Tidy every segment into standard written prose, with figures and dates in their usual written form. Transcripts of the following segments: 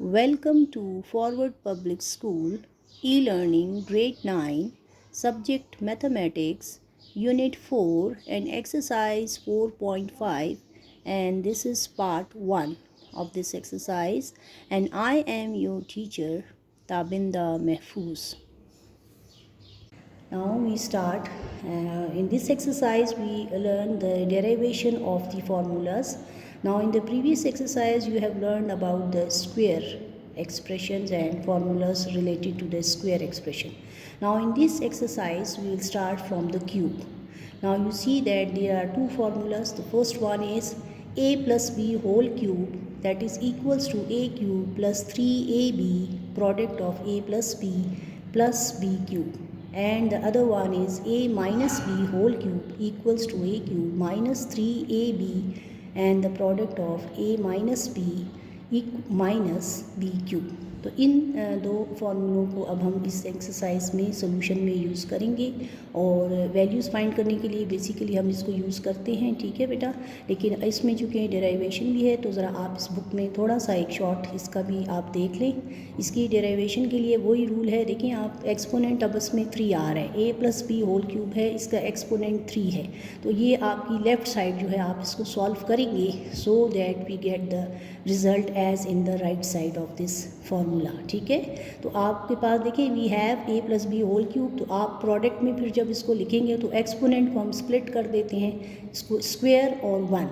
Welcome to Forward Public School e-learning grade 9 subject mathematics unit 4 and exercise 4.5, and this is part 1 of this exercise, and I am your teacher Tabinda Mehfooz. Now we start. In this exercise we learn the derivation of the formulas. Now in the previous exercise you have learned about the square expressions and formulas related to the square expression. Now in this exercise we will start from the cube. Now you see that there are two formulas. The first one is a plus b whole cube, that is equals to a cube plus 3ab product of a plus b cube, and the other one is a minus b whole cube equals to a cube minus 3ab and the product of a minus b minus b cube. तो इन दो फार्मूलों को अब हम इस exercise में solution में use करेंगे, और वैल्यूज़ फाइंड करने के लिए बेसिकली हम इसको यूज़ करते हैं, ठीक है बेटा। लेकिन इसमें चूँकि डेराइवेशन भी है तो ज़रा आप इस बुक में थोड़ा सा एक शॉर्ट इसका भी आप देख लें। इसकी डेराइवेशन के लिए वही रूल है, देखें आप, एक्सपोनेंट अब इसमें 3 आ रहा है, a plus B whole cube है, इसका एक्सपोनेंट 3 है, तो ये आपकी लेफ़्ट साइड जो है आप इसको सॉल्व करेंगे so that we get the result as in the right side of this formula, ठीक है। तो आपके पास देखिए we have a plus B whole cube, तो आप प्रोडक्ट में फिर जब इसको लिखेंगे तो एक्सपोनेंट को हम स्प्लिट कर देते हैं, इसको स्क्वायर और 1,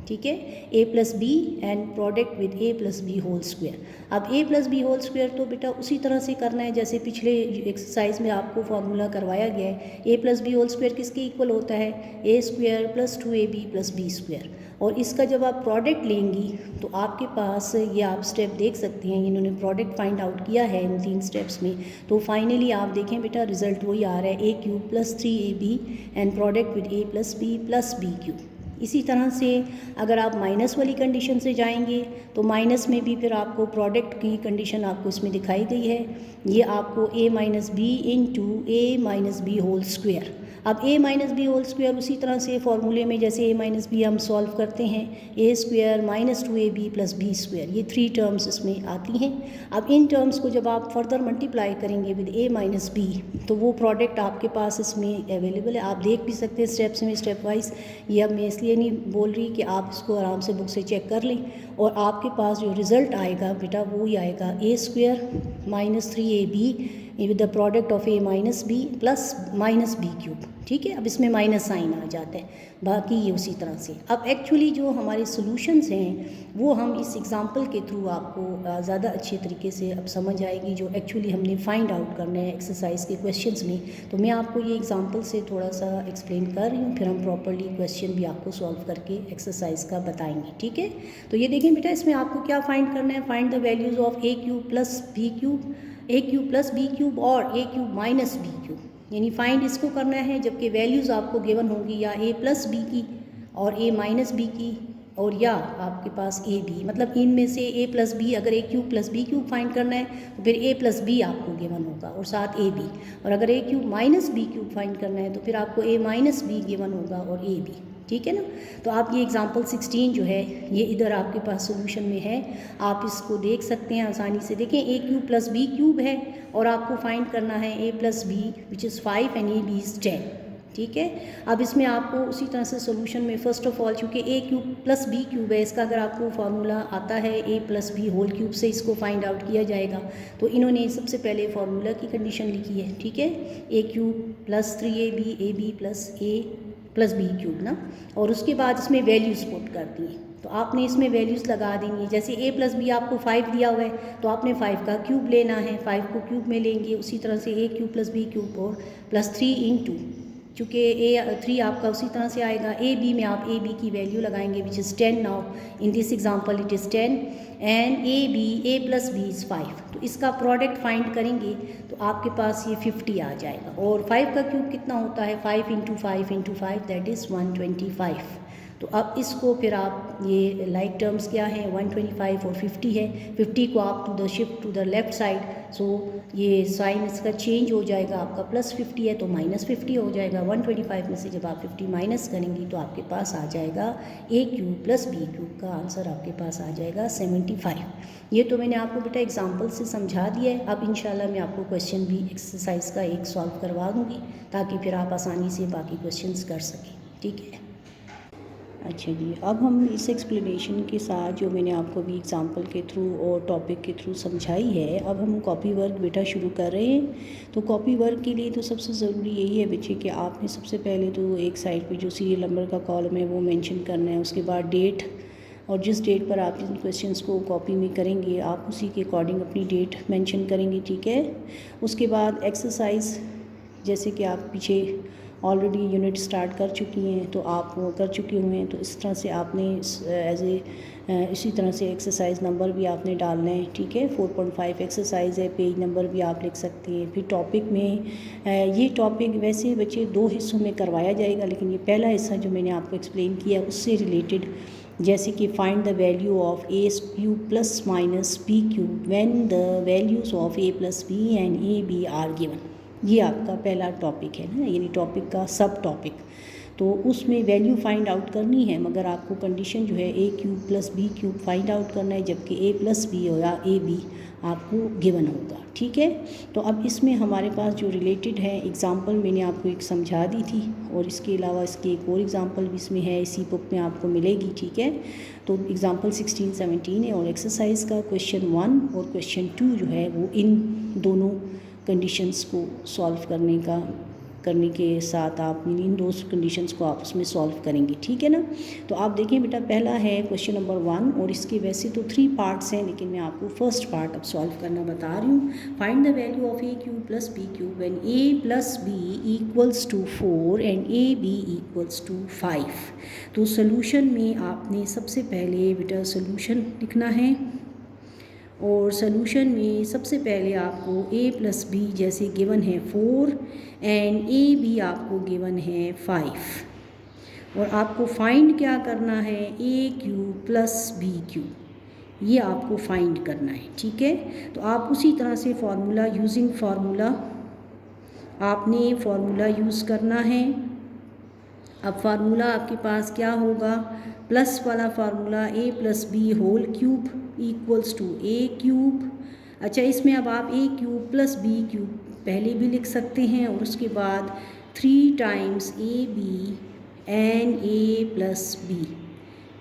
ठीक है, a plus B and product with a plus B whole square. अब a plus B whole square तो बेटा उसी तरह से करना है जैसे पिछले एक्सरसाइज में आपको फार्मूला करवाया गया है। a plus B whole square किसके इक्वल होता है, a square plus 2ab plus b square, और इसका जब आप प्रोडक्ट लेंगी तो आपके पास ये आप स्टेप देख सकते हैं, इन्होंने प्रोडक्ट फाइंड आउट किया है इन 3 स्टेप्स में। तो फाइनली आप देखें बेटा रिजल्ट वही आ रहा है, a cube plus 3ab and product with a plus b cube. इसी तरह से अगर आप माइनस वाली कंडीशन से जाएंगे तो माइनस में भी फिर आपको प्रोडक्ट की कंडीशन आपको इसमें दिखाई गई है, ये आपको a minus B into a minus B whole square. अब a minus B whole square उसी तरह से फार्मूले में जैसे a माइनस बी हम सॉल्व करते हैं, a square minus 2ab plus B square, ये 3 टर्म्स इसमें आती हैं। अब इन टर्म्स को जब आप फर्दर मल्टीप्लाई करेंगे विद a माइनस बी तो वो प्रोडक्ट आपके पास इसमें अवेलेबल है, आप देख भी सकते हैं स्टेप्स में स्टेप वाइज। ये अब मैं इसलिए नहीं बोल रही कि आप इसको आराम से बुक से चेक कर लें, और आपके पास जो रिज़ल्ट आएगा बेटा वो ही आएगा, a square minus 3ab with the product of a minus B plus minus B cube, ठीक है। अब इसमें माइनस साइन आ जाता है, बाकी ये उसी तरह से। अब एक्चुअली जो हमारे सॉल्यूशंस हैं वो हम इस एग्जांपल के थ्रू आपको ज़्यादा अच्छे तरीके से अब समझ आएगी, जो एक्चुअली हमने फाइंड आउट करना है एक्सरसाइज के क्वेश्चंस में। तो मैं आपको ये एग्जांपल से थोड़ा सा एक्सप्लेन कर रही हूँ, फिर हम प्रॉपरली क्वेश्चन भी आपको सॉल्व करके एक्सरसाइज का बताएंगे, ठीक है। तो ये देखें बेटा, इसमें आपको क्या फाइंड करना है, find the values of a cube plus b cube, a cube plus b cube और a cube minus b cube, यानी फाइंड इसको करना है जबकि वैल्यूज़ आपको गिवन होंगी या a प्लस बी की और a माइनस बी की, और या आपके पास a b, मतलब इनमें से a प्लस बी, अगर a cube plus b cube find करना है तो फिर a प्लस बी आपको गिवन होगा और साथ a b, और अगर a cube minus b cube find करना है तो फिर आपको a माइनस बी गिवन होगा और a b, ठीक है ना। तो आप ये एग्जांपल 16 जो है ये इधर आपके पास सॉल्यूशन में है, आप इसको देख सकते हैं आसानी से। देखें a cube plus b cube है और आपको फाइंड करना है a plus B which is 5 and a b is 10, ठीक है। अब इसमें आपको उसी तरह से सॉल्यूशन में फ़र्स्ट ऑफ ऑल चूँकि a cube plus b cube है, इसका अगर आपको फार्मूला आता है a plus B whole cube से इसको फाइंड आउट किया जाएगा, तो इन्होंने सबसे पहले फार्मूला की कंडीशन लिखी है, ठीक है, a cube plus 3ab plus a plus B cube ना, और उसके बाद इसमें वैल्यूज़ पुट कर दी। तो आपने इसमें वैल्यूज़ लगा देंगी, जैसे a प्लस बी आपको 5 दिया हुआ है तो आपने 5 का क्यूब लेना है, 5 को क्यूब में लेंगे। उसी तरह से a cube plus B cube और प्लस 3 इंटू, चूँकि a3 आपका उसी तरह से आएगा, a b में आप a b की वैल्यू लगाएंगे which is 10, now in this example it is 10 and a plus B is 5, तो इसका प्रोडक्ट फाइंड करेंगे तो आपके पास ये 50 आ जाएगा, और 5 का क्यूब कितना होता है, 5 इंटू 5 दैट इज़ 125। तो अब इसको फिर आप ये लाइक टर्म्स क्या हैं 125 और 50 है, 50 को आप to the shift to the left side, so ये साइन इसका चेंज हो जाएगा, आपका +50 है तो -50 हो जाएगा। 125 में से जब आप 50 माइनस करेंगी तो आपके पास आ जाएगा a³ + b³ का आंसर आपके पास आ जाएगा 75। ये तो मैंने आपको बेटा एग्जाम्पल से समझा दिया है। अब इंशाल्लाह मैं आपको क्वेश्चन भी एक्सरसाइज का एक सॉल्व करवा दूँगी ताकि फिर आप आसानी से बाकी क्वेश्चंस कर सकें, ठीक है। अच्छा जी, अब हम इस एक्सप्लेनेशन के साथ जो मैंने आपको भी एग्जांपल के थ्रू और टॉपिक के थ्रू समझाई है, अब हम कॉपी वर्क बेटा शुरू कर रहे हैं। तो कॉपी वर्क के लिए तो सबसे ज़रूरी यही है बच्चे कि आपने सबसे पहले तो एक साइड पे जो सीरियल नंबर का कॉलम है वो मेंशन करना है, उसके बाद डेट, और जिस डेट पर आप इन क्वेश्चंस को कॉपी में करेंगे आप उसी के अकॉर्डिंग अपनी डेट मेंशन करेंगे, ठीक है। उसके बाद एक्सरसाइज, जैसे कि आप पीछे ऑलरेडी यूनिट स्टार्ट कर चुकी हैं तो आप वो कर चुके हुए हैं, तो इस तरह से आपने इसी तरह से एक्सरसाइज नंबर भी आपने डालना है, ठीक है। 4.5 एक्सरसाइज है, पेज नंबर भी आप लिख सकते हैं। फिर टॉपिक में ये टॉपिक वैसे बच्चे 2 हिस्सों में करवाया जाएगा, लेकिन ये पहला हिस्सा जो मैंने आपको एक्सप्लेन किया उससे रिलेटेड, जैसे कि find the value of a³ ± b³ when the values of a + b and a b are given. ये आपका पहला टॉपिक है ना, यानी टॉपिक का सब टॉपिक। तो उसमें वैल्यू फाइंड आउट करनी है, मगर आपको कंडीशन जो है a³ + b³ फाइंड आउट करना है, जबकि a + b हो या a b आपको गिवन होगा, ठीक है। तो अब इसमें हमारे पास जो रिलेटेड है एग्जांपल मैंने आपको एक समझा दी थी, और इसके अलावा इसके एक और एग्जांपल भी इसमें है, इसी बुक में आपको मिलेगी, ठीक है। तो एग्जांपल 16, 17 है, और एक्सरसाइज का क्वेश्चन 1 और क्वेश्चन 2 जो है वो इन दोनों कंडीशंस को सॉल्व करने के साथ आप इन दो कंडीशंस को आप उसमें सॉल्व करेंगे, ठीक है ना। तो आप देखें बेटा, पहला है क्वेश्चन नंबर 1, और इसके वैसे तो 3 पार्ट्स हैं, लेकिन मैं आपको फर्स्ट पार्ट अब सॉल्व करना बता रही हूँ। Find the value of a³ + b³ when a + b = 4 and ab = 5। तो सोल्यूशन में आपने सबसे पहले बेटा सोल्यूशन लिखना है, और सोल्यूशन में सबसे पहले आपको a + b जैसे गिवन है 4 एंड a b आपको गिवन है 5, और आपको फाइंड क्या करना है a³ + b³, ये आपको फाइंड करना है, ठीक है। तो आप उसी तरह से फार्मूला यूजिंग फार्मूला आपने फार्मूला यूज़ करना है। अब फार्मूला आपके पास क्या होगा, प्लस वाला फार्मूला a + b³ = a³। अच्छा, इसमें अब आप a³ + b³ पहले भी लिख सकते हैं, और उसके बाद 3 times ab and a + b,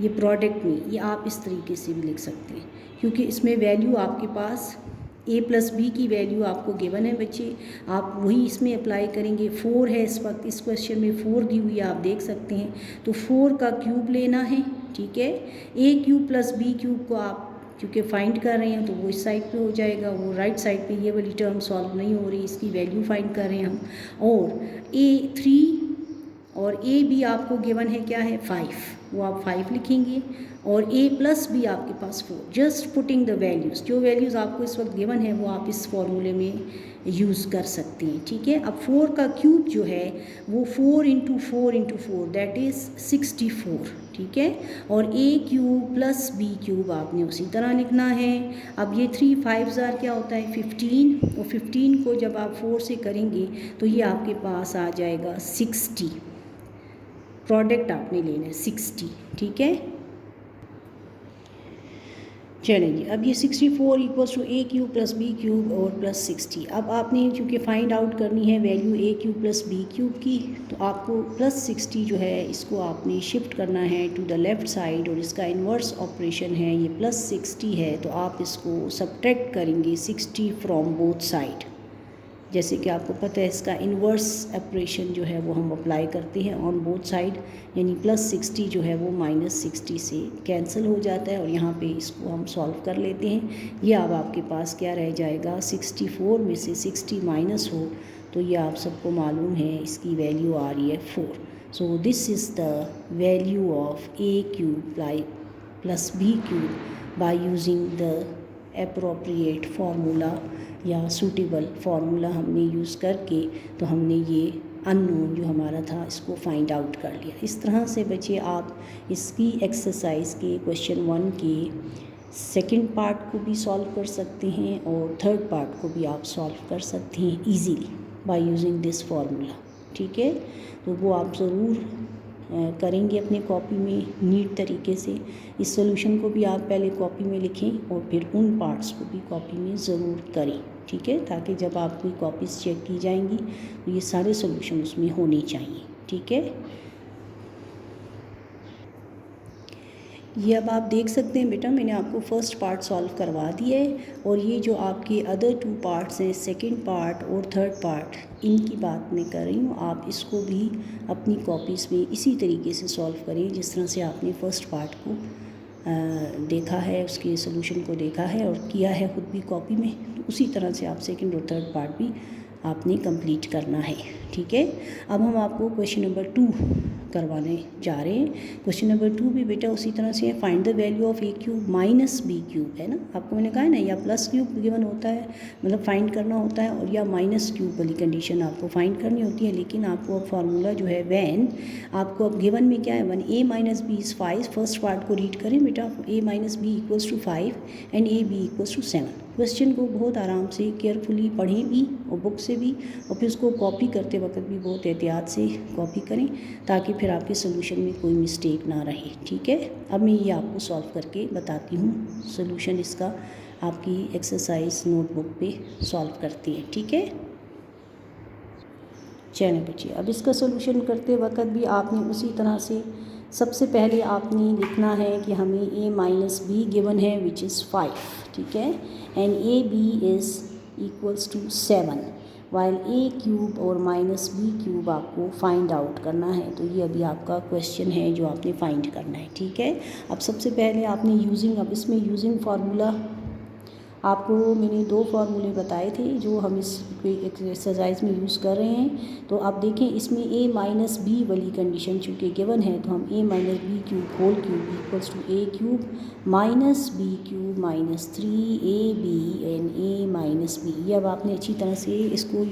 ये प्रोडक्ट में ये आप इस तरीके से भी लिख सकते हैं, क्योंकि इसमें वैल्यू आपके पास a + b की वैल्यू आपको गिवन है बच्चे, आप वही इसमें अप्लाई करेंगे। 4 है इस वक्त, इस क्वेश्चन में 4 दी हुई है, आप देख सकते हैं, तो 4 का क्यूब लेना है, ठीक है। a³ + b³ को आप क्योंकि फाइंड कर रहे हैं तो वो इस साइड पे हो जाएगा, वो राइट साइड पे ये वाली टर्म सॉल्व नहीं हो रही, इसकी वैल्यू फाइंड कर रहे हैं हम। और a3 और a b आपको गिवन है क्या है 5, वो आप 5 लिखेंगे, और a + b आपके पास 4। जस्ट पुटिंग द वैल्यूज़, जो वैल्यूज़ आपको इस वक्त गिवन है वो आप इस फॉर्मूले में यूज़ कर सकते हैं, ठीक है। अब 4 का क्यूब जो है वो 4 × 4 × 4 दैट इज़ 64, ठीक है। और a³ + b³ आपने उसी तरह लिखना है। अब ये 3 5 क्या होता है 15, और 15 को जब आप 4 से करेंगे तो ये आपके पास आ जाएगा 60, प्रोडक्ट आपने लेना है 60, ठीक है। चलें जी, अब ये 64 = a³ + b³ और +60। अब आपने चूँकि फाइंड आउट करनी है वैल्यू a³ + b³ की, तो आपको +60 जो है इसको आपने शिफ्ट करना है टू द लेफ़्ट साइड, और इसका इन्वर्स ऑपरेशन है, ये +60 है, तो आप इसको सब्ट्रैक्ट करेंगे 60 फ्रॉम बोथ साइड। जैसे कि आपको पता है इसका इन्वर्स ऑपरेशन जो है वो हम अप्लाई करते हैं ऑन बोथ साइड, यानी +60 जो है वो -60 से कैंसिल हो जाता है, और यहाँ पे इसको हम सॉल्व कर लेते हैं। ये अब आपके पास क्या रह जाएगा, 64 में से 60 माइनस हो तो ये आप सबको मालूम है इसकी वैल्यू आ रही है 4। So this is the value of a³ + b³ by using the appropriate formula या सूटेबल फार्मूला हमने यूज़ करके तो हमने ये अननोन जो हमारा था इसको फाइंड आउट कर लिया। इस तरह से बच्चे आप इसकी एक्सरसाइज के क्वेश्चन 1 के सेकंड पार्ट को भी सॉल्व कर सकते हैं और थर्ड पार्ट को भी आप सॉल्व कर सकते हैं easily by using this formula. ठीक है, तो वो आप ज़रूर करेंगे अपने कॉपी में नीट तरीके से। इस सॉल्यूशन को भी आप पहले कॉपी में लिखें और फिर उन पार्ट्स को भी कॉपी में ज़रूर करें। ठीक है, ताकि जब आपकी कॉपीज़ चेक की जाएंगी तो ये सारे सॉल्यूशन उसमें होने चाहिए। ठीक है, ये अब आप देख सकते हैं बेटा, मैंने आपको फर्स्ट पार्ट सॉल्व करवा दिया है और ये जो आपके अदर 2 पार्ट्स हैं, सेकंड पार्ट और थर्ड पार्ट, इनकी बात मैं कर रही हूँ। आप इसको भी अपनी कॉपीज़ में इसी तरीके से सॉल्व करें जिस तरह से आपने फर्स्ट पार्ट को देखा है, उसके सोल्यूशन को देखा है और किया है खुद भी कॉपी में, तो उसी तरह से आप सेकंड और थर्ड पार्ट भी आपने कंप्लीट करना है। ठीक है, अब हम आपको क्वेश्चन नंबर 2 करवाने जा रहे हैं। क्वेश्चन नंबर 2 भी बेटा उसी तरह से है, find the value of A cube minus B cube, है ना। आपको मैंने कहा है ना, या प्लस क्यूब गिवन होता है मतलब फाइंड करना होता है, और या माइनस क्यूब वाली कंडीशन आपको फाइंड करनी होती है। लेकिन आपको अब फार्मूला जो है वैन, आपको अब गिवन में क्या है, one A minus B is 5। First part को रीड करें बेटा, A minus B equals to 5 and A B equals to 7। Question को बहुत आराम से केयरफुली पढ़ें भी और बुक से भी, और फिर उसको कॉपी करते वक्त भी बहुत एहतियात से कॉपी करें ताकि फिर आपके सोल्यूशन में कोई मिस्टेक ना रहे। ठीक है, अब मैं ये आपको सॉल्व करके बताती हूँ। सोल्यूशन इसका आपकी एक्सरसाइज नोटबुक पे सॉल्व करती है। ठीक है, चलिए बच्चे, अब इसका सोल्यूशन करते वक्त भी आपने उसी तरह से सबसे पहले आपने लिखना है कि हमें a माइनस बी गिवन है विच इज़ 5। ठीक है, and A B is equals to 7 while A cube और माइनस बी क्यूब आपको फाइंड आउट करना है। तो ये अभी आपका क्वेश्चन है जो आपने फाइंड करना है। ठीक है, अब सबसे पहले आपने यूजिंग, अब इसमें यूजिंग फार्मूला आपको मैंने 2 फार्मूले बताए थे जो हम इस एक्सरसाइज में यूज़ कर रहे हैं। तो आप देखें इसमें a माइनस बी वाली कंडीशन चूँकि गिवन है, तो हम a minus B cube whole cube equals to a cube minus B cube minus 3ab and a minus B. ये अब आपने अच्छी तरह से इसको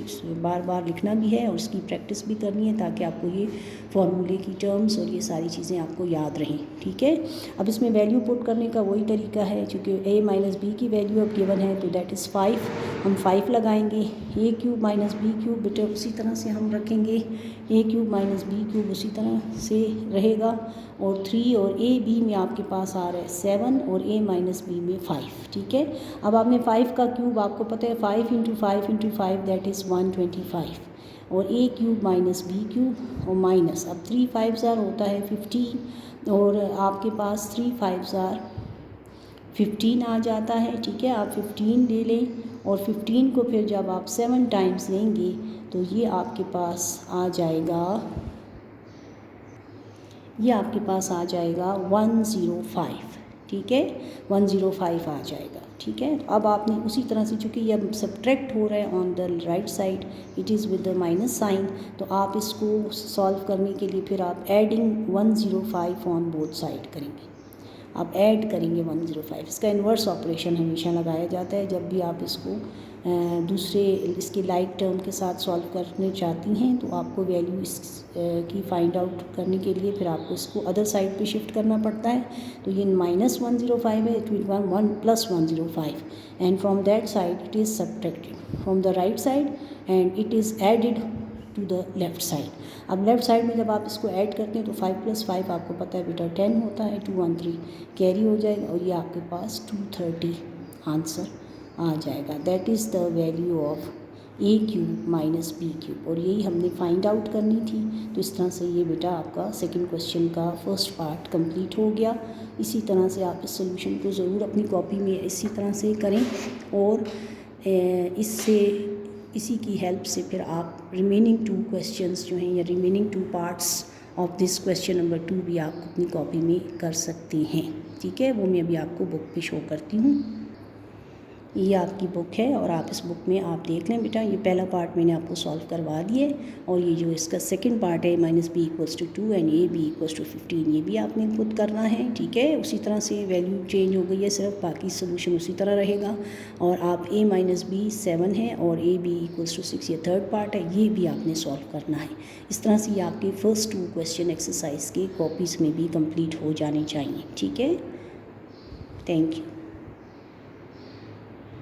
बार बार लिखना भी है और इसकी प्रैक्टिस भी करनी है ताकि आपको ये फार्मूले की टर्म्स और ये सारी चीज़ें आपको याद रहें। ठीक है, अब इसमें वैल्यू पुट करने का वही तरीका है, चूँकि a माइनस बी की वैल्यू अब गिवन है तो दैट इज़ 5, हम 5 लगाएंगे। ए क्यूब माइनस बी क्यूब बेटा उसी तरह से हम रखेंगे, ए क्यूब माइनस बी क्यूब उसी तरह से रहेगा, और 3 और ए बी में आपके पास आ रहा है 7 और ए माइनस बी में 5। ठीक है, अब आपने 5 का क्यूब आपको पता है 5 इंटू 5 दैट इज़ 125, और ए क्यूब माइनस बी क्यूब और माइनस, अब 3 5 होता है 15 और आपके पास 3 5 15 आ जाता है। ठीक है, आप 15 ले लें और 15 को फिर जब आप 7 टाइम्स लेंगे तो ये आपके पास आ जाएगा, ये आपके पास आ जाएगा 105। ठीक है, 105 आ जाएगा। ठीक है, अब आपने उसी तरह से, चूँकि ये अब सब्ट्रैक्ट हो रहा है on the right side, it is with the minus sign, तो आप इसको सॉल्व करने के लिए फिर आप एडिंग 105 ऑन बोथ साइड करेंगे, आप ऐड करेंगे 105। इसका इन्वर्स ऑपरेशन हमेशा लगाया जाता है जब भी आप इसको दूसरे इसके लाइक टर्म के साथ सॉल्व करने चाहती हैं, तो आपको वैल्यू इस की फाइंड आउट करने के लिए फिर आपको इसको अदर साइड पे शिफ्ट करना पड़ता है। तो ये माइनस 105 है, it will be 1 plus 105 and from that side it is subtracted from the right side and it is added to the left side. अब लेफ़्ट साइड में जब आप इसको ऐड करते हैं तो 5 प्लस 5 आपको पता है बेटा 10 होता है, 213 कैरी हो जाएगा और ये आपके पास 230 आंसर आ जाएगा। That is the value of A cube minus B cube, और यही हमने फाइंड आउट करनी थी। तो इस तरह से ये बेटा आपका सेकंड क्वेश्चन का फर्स्ट पार्ट कंप्लीट हो गया। इसी तरह से आप इस सोल्यूशन को ज़रूर अपनी कॉपी में इसी तरह से करें और इसी की हेल्प से फिर आप रिमेनिंग 2 क्वेश्चंस जो हैं या remaining 2 parts of this question number 2 भी आप अपनी कॉपी में कर सकते हैं। ठीक है, वो मैं अभी आपको बुक पे शो करती हूँ। ये आपकी बुक है और आप इस बुक में आप देख लें बेटा, ये पहला पार्ट मैंने आपको सॉल्व करवा दिए और ये जो इसका सेकंड पार्ट है -b=2 एंड ab=15, ये भी आपने खुद करना है, ठीक है। उसी तरह से वैल्यू चेंज हो गई है सिर्फ, बाकी सोल्यूशन उसी तरह रहेगा। और आप a - b 7 है और ab=6 ये थर्ड पार्ट है, ये भी आपने सॉल्व करना है। इस तरह से ये आपके फर्स्ट 2 क्वेश्चन एक्सरसाइज के कॉपीज़ में भी कंप्लीट हो जाने चाहिए, ठीक है। Thank you.